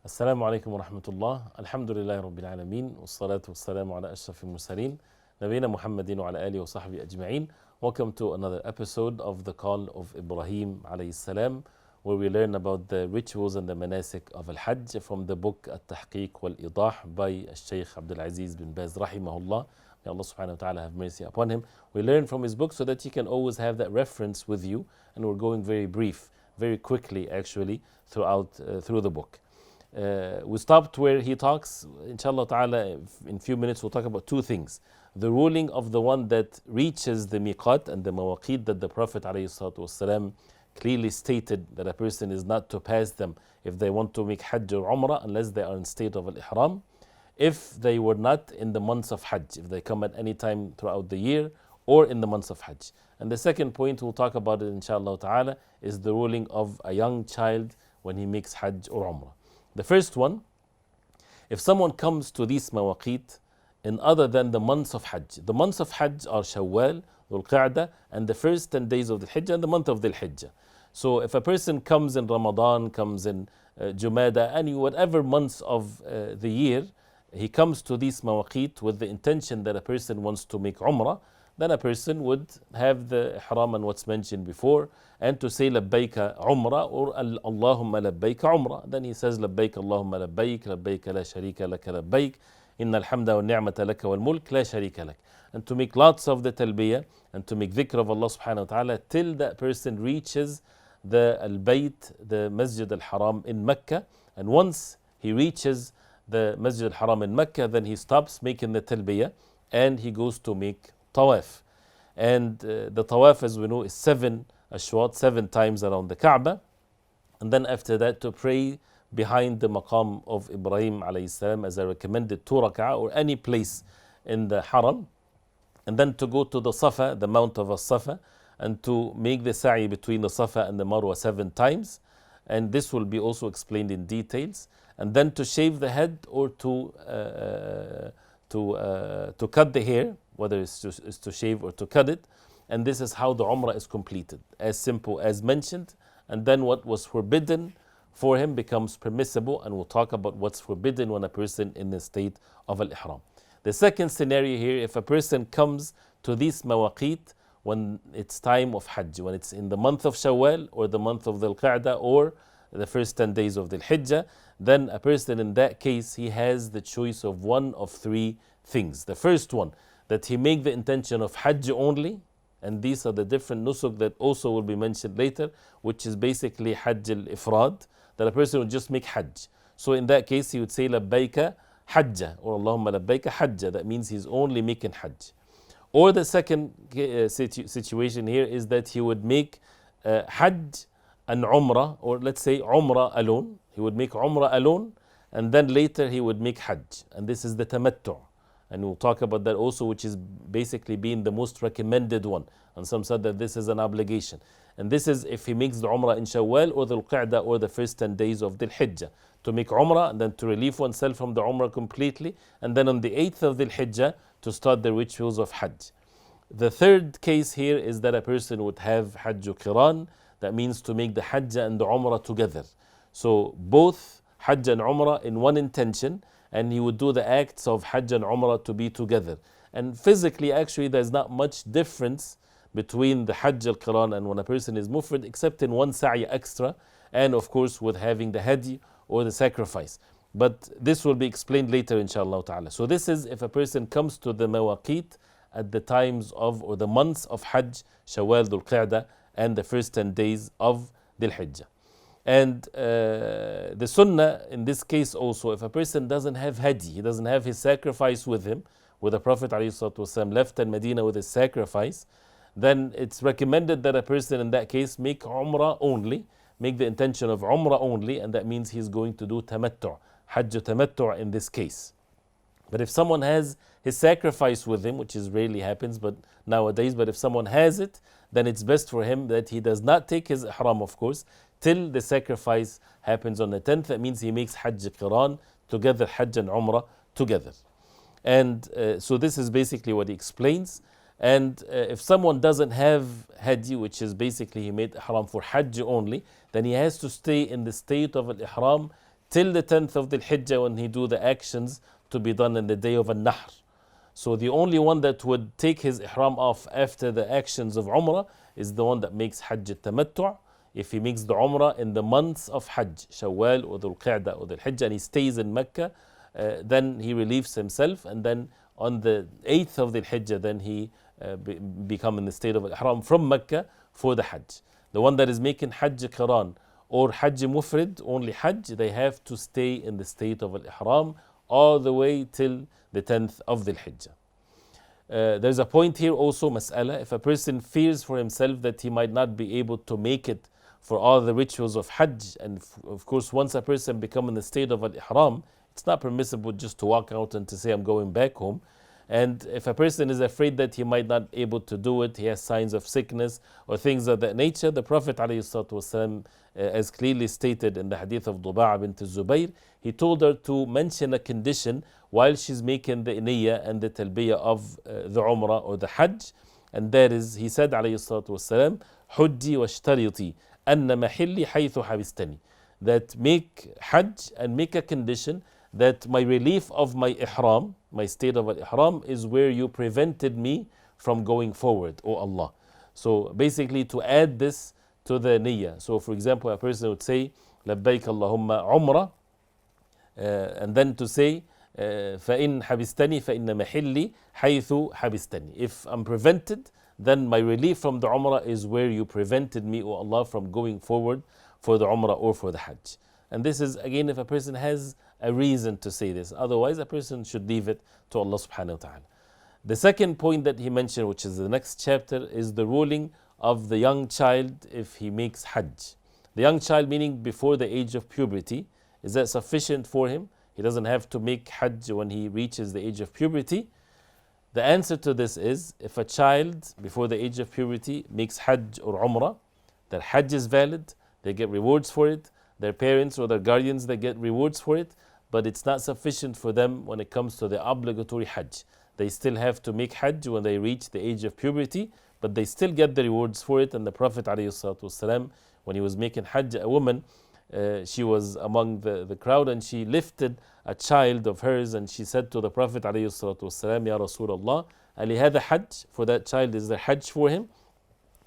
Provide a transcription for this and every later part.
السلام عليكم ورحمة الله. الحمد لله رب العالمين والصلاة والسلام على أشرف المرسلين نبينا محمد وعلى آله وصحبه أجمعين. Welcome to another episode of the call of Ibrahim alayhi salam, where we learn about the rituals and the manasik of Al-Hajj from the book At-Tahqiq wal-Idah by Sheikh Abdul Aziz bin Baz rahimahullah. May Allah subhanahu wa ta'ala have mercy upon him. We learn from his book so that you can always have that reference with you, and we're going very brief, very quickly actually through the book. We stopped where he talks, inshallah ta'ala, in a few minutes we'll talk about two things. The ruling of the one that reaches the miqat and the mawaqit that the Prophet ﷺ clearly stated that a person is not to pass them if they want to make Hajj or Umrah unless they are in state of al-ihram. If they were not in the months of Hajj, if they come at any time throughout the year or in the months of Hajj. And the second point we'll talk about it inshallah ta'ala is the ruling of a young child when he makes Hajj or Umrah. The first one, if someone comes to these mawaqit in other than the months of Hajj. The months of Hajj are Shawwal, Dhul Qa'dah, and the first 10 days of the Hijjah and the month of the Hijjah. So if a person comes in Ramadan, comes in Jumada, any whatever months of the year, he comes to these mawaqit with the intention that a person wants to make Umrah, then a person would have the ihram and what's mentioned before, and to say labbaika umrah or Allahumma labbaika umrah. Then he says labbaik Allahumma labbaik, labbaik la sharika laka labbaik, inna alhamda wa ni'mata laka wal mulk la sharika lak. And to make lots of the talbiyah and to make dhikr of Allah subhanahu wa ta'ala till that person reaches the al-bayt, the Masjid al-Haram in Mecca. And once he reaches the Masjid al-Haram in Mecca, then he stops making the talbiyah and he goes to make tawaf. And the tawaf, as we know, is 7 ashwat, 7 times around the Kaaba. And then after that to pray behind the maqam of Ibrahim alayhi salam as a recommended 2 rak'ah or any place in the haram. And then to go to the Safa, the mount of As-Safa, and to make the sa'i between the Safa and the Marwa 7 times. And this will be also explained in details. And then to shave the head or to cut the hair, whether it's to shave or to cut it. And this is how the Umrah is completed, as simple as mentioned. And then what was forbidden for him becomes permissible, and we'll talk about what's forbidden when a person in the state of al-ihram. The second scenario here, if a person comes to these mawaqit when it's time of Hajj, when it's in the month of Shawwal or the month of Dhul Qa'dah or the first 10 days of the Hijjah, then a person in that case, he has the choice of one of 3 things. The first one, that he make the intention of Hajj only, and these are the different nusuk that also will be mentioned later, which is basically Hajj al-Ifrad, that a person would just make Hajj. So in that case, he would say labbaika hajja or Allahumma labbaika hajja. That means he's only making Hajj. Or the second situation here is that he would make Hajj and Umrah, or let's say Umrah alone. He would make Umrah alone, and then later he would make Hajj. And this is the tamattu'. And we'll talk about that also, which is basically being the most recommended one. And some said that this is an obligation. And this is if he makes the Umrah in Shawwal or the Qa'dah or the first 10 days of the Hijjah. To make Umrah and then to relieve oneself from the Umrah completely. And then on the 8th of the Hijjah to start the rituals of Hajj. The third case here is that a person would have Hajj Qiran. That means to make the Hajj and the Umrah together. So both Hajj and Umrah in one intention. And he would do the acts of Hajj and Umrah to be together. And physically, actually, there's not much difference between the Hajj al-Qiran and when a person is mufrid, except in one sa'i extra, and of course with having the hadi or the sacrifice. But this will be explained later, inshallah ta'ala. So this is if a person comes to the mawaqit at the times of, or the months of Hajj, Shawwal, Dhul Qa'dah, and the first 10 days of Dhul Hijjah. And the sunnah in this case also, if a person doesn't have hadi, he doesn't have his sacrifice with him, where the Prophet ﷺ left in Medina with his sacrifice, then it's recommended that a person in that case make Umrah only, make the intention of Umrah only, and that means he's going to do tamattu', Hajj tamattu' in this case. But if someone has his sacrifice with him, which is rarely happens but nowadays, but if someone has it, then it's best for him that he does not take his ihram, of course, till the sacrifice happens on the 10th. That means he makes Hajj Qiran together, Hajj and Umrah together. And so this is basically what he explains. And if someone doesn't have Hadi, which is basically he made Ihram for Hajj only, then he has to stay in the state of Al-Ihram till the 10th of the Hijjah when he do the actions to be done in the day of An-Nahr. So the only one that would take his ihram off after the actions of Umrah is the one that makes Hajj al-Tamattu'. If he makes the Umrah in the months of Hajj, Shawwal or Dhul Qa'dah or Dhul Hijjah, and he stays in Mecca, then he relieves himself, and then on the 8th of the Hijjah, then he become in the state of ihram from Mecca for the Hajj. The one that is making Hajj Qiran or Hajj Mufrid, only Hajj, they have to stay in the state of ihram all the way till the 10th of the Hijjah. There's a point here also, mas'ala, if a person fears for himself that he might not be able to make it for all the rituals of Hajj, and of course once a person becomes in the state of ihram, it's not permissible just to walk out and to say I'm going back home. And if a person is afraid that he might not be able to do it, he has signs of sickness or things of that nature, the Prophet ﷺ, as clearly stated in the hadith of Duba'a bint Zubayr, he told her to mention a condition while she's making the niyyah and the talbiyah of the Umrah or the Hajj. And that is, he said ﷺ, حُجِّي وَاشْتَرِطِي أَنَّ مَحِلِّي حَيْثُ حَبِسْتَنِي, that make Hajj and make a condition that my relief of my ihram, my state of ihram, is where you prevented me from going forward, O Allah. So basically to add this to the niyyah. So for example, a person would say, لبيك اللهم عمرة, and then to say, فإن حبستني فإن محلي حيث حبستني. If I'm prevented, then my relief from the Umrah is where you prevented me, O Allah, from going forward for the Umrah or for the Hajj. And this is again if a person has a reason to say this. Otherwise, a person should leave it to Allah subhanahu wa ta'ala. The second point that he mentioned, which is the next chapter, is the ruling of the young child if he makes Hajj. The young child meaning before the age of puberty. Is that sufficient for him? He doesn't have to make Hajj when he reaches the age of puberty. The answer to this is, if a child before the age of puberty makes Hajj or Umrah, their Hajj is valid, they get rewards for it, their parents or their guardians, they get rewards for it, but it's not sufficient for them when it comes to the obligatory Hajj. They still have to make Hajj when they reach the age of puberty, but they still get the rewards for it. And the Prophet ﷺ, when he was making Hajj, a woman, she was among the crowd, and she lifted a child of hers, and she said to the Prophet ﷺ, Ya Rasulullah, Ali hadha Hajj, for that child, is there Hajj for him?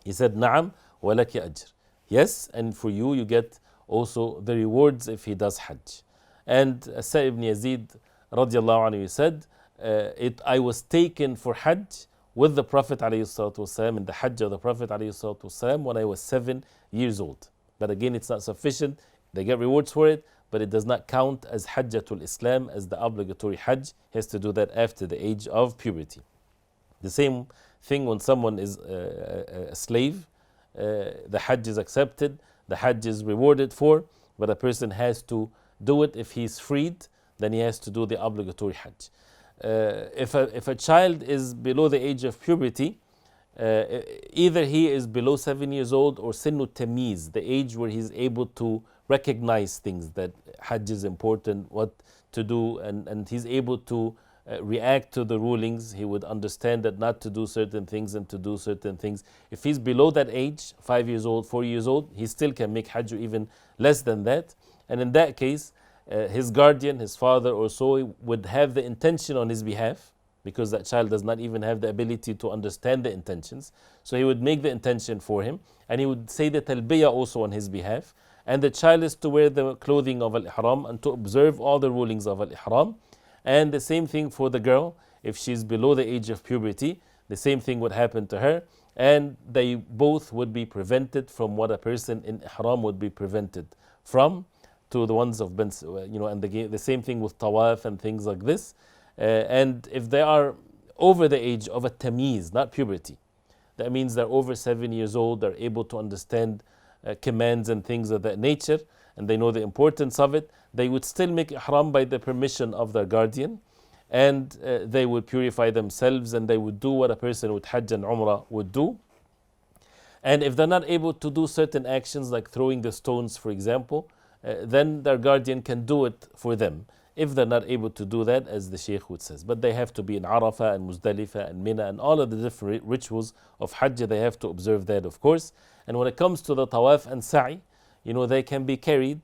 He said, Na'am, wa laki ajr. Yes, and for you, you get also the rewards if he does Hajj. And Sa ibn Yazid radiallahu anhu said, I was taken for Hajj with the Prophet ﷺ in the Hajj of the Prophet ﷺ when I was 7 years old. But again, it's not sufficient. They get rewards for it, but it does not count as Hajjatul Islam, as the obligatory Hajj. He has to do that after the age of puberty. The same thing when someone is a slave, the Hajj is accepted, the Hajj is rewarded for, but a person has to do it. If he's freed, then he has to do the obligatory Hajj. If a child is below the age of puberty, either he is below 7 years old or Sinnu Tamiz, the age where he's able to recognize things, that Hajj is important, what to do, and he's able to react to the rulings. He would understand that not to do certain things and to do certain things. If he's below that age, 5 years old, 4 years old, he still can make Hajj, or even less than that. And in that case, his guardian, his father or so, would have the intention on his behalf, because that child does not even have the ability to understand the intentions. So he would make the intention for him, and he would say the talbiyah also on his behalf. And the child is to wear the clothing of al-ihram and to observe all the rulings of al-ihram. And the same thing for the girl, if she's below the age of puberty, the same thing would happen to her, and they both would be prevented from what a person in ihram would be prevented from, to the ones of and the same thing with tawaf and things like this. And if they are over the age of a tamiz, not puberty, that means they're over 7 years old, they're able to understand commands and things of that nature, and they know the importance of it, they would still make ihram by the permission of their guardian, and they would purify themselves, and they would do what a person with Hajj and Umrah would do. And if they're not able to do certain actions like throwing the stones, for example, then their guardian can do it for them, if they're not able to do that, as the Sheikh would says. But they have to be in Arafah and Muzdalifah and Mina and all of the different rituals of Hajj. They have to observe that, of course. And when it comes to the Tawaf and Sa'i, they can be carried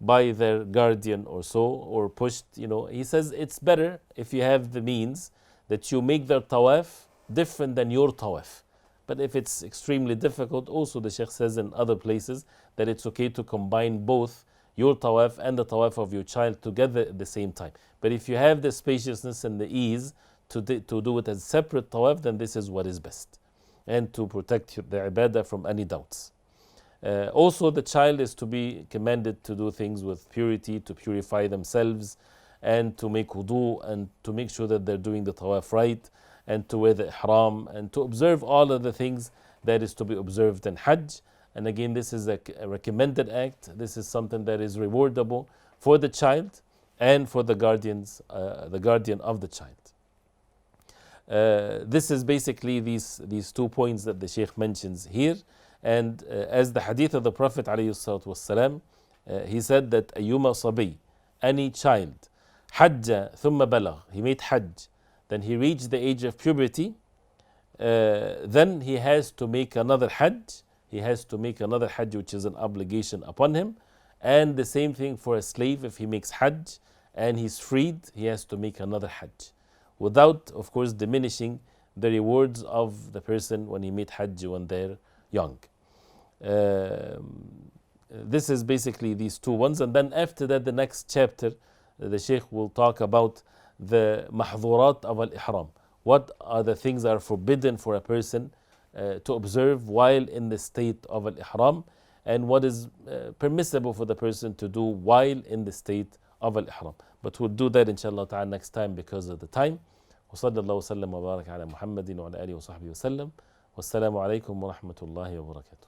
by their guardian or so, or pushed, he says it's better if you have the means that you make their tawaf different than your tawaf. But if it's extremely difficult, also the Sheikh says in other places that it's okay to combine both your tawaf and the tawaf of your child together at the same time. But if you have the spaciousness and the ease to do it as separate tawaf, then this is what is best, and to protect the ibadah from any doubts. Also, the child is to be commanded to do things with purity, to purify themselves, and to make wudu, and to make sure that they're doing the tawaf right, and to wear the ihram, and to observe all of the things that is to be observed in Hajj. And again, this is a recommended act. This is something that is rewardable for the child and for the guardian of the child. This is basically these 2 points that the Sheikh mentions here. And as the hadith of the Prophet ﷺ, he said that أيما صبي, any child, حج ثم بلغ, he made Hajj, then he reached the age of puberty, then he has to make another Hajj. He has to make another Hajj, which is an obligation upon him. And the same thing for a slave. If he makes Hajj and he's freed, he has to make another Hajj, without, of course, diminishing the rewards of the person when he made Hajj when they're young. This is basically these 2 ones. And then after that, the next chapter, the Sheikh will talk about the mahdurat of al-ihram. What are the things that are forbidden for a person to observe while in the state of al-ihram, and what is permissible for the person to do while in the state of al-ihram. But we'll do that inshallah ta'ala next time because of the time. وصلى الله وسلم وبارك على محمد وعلى آله وصحبه وسلم. والسلام عليكم ورحمة الله وبركاته.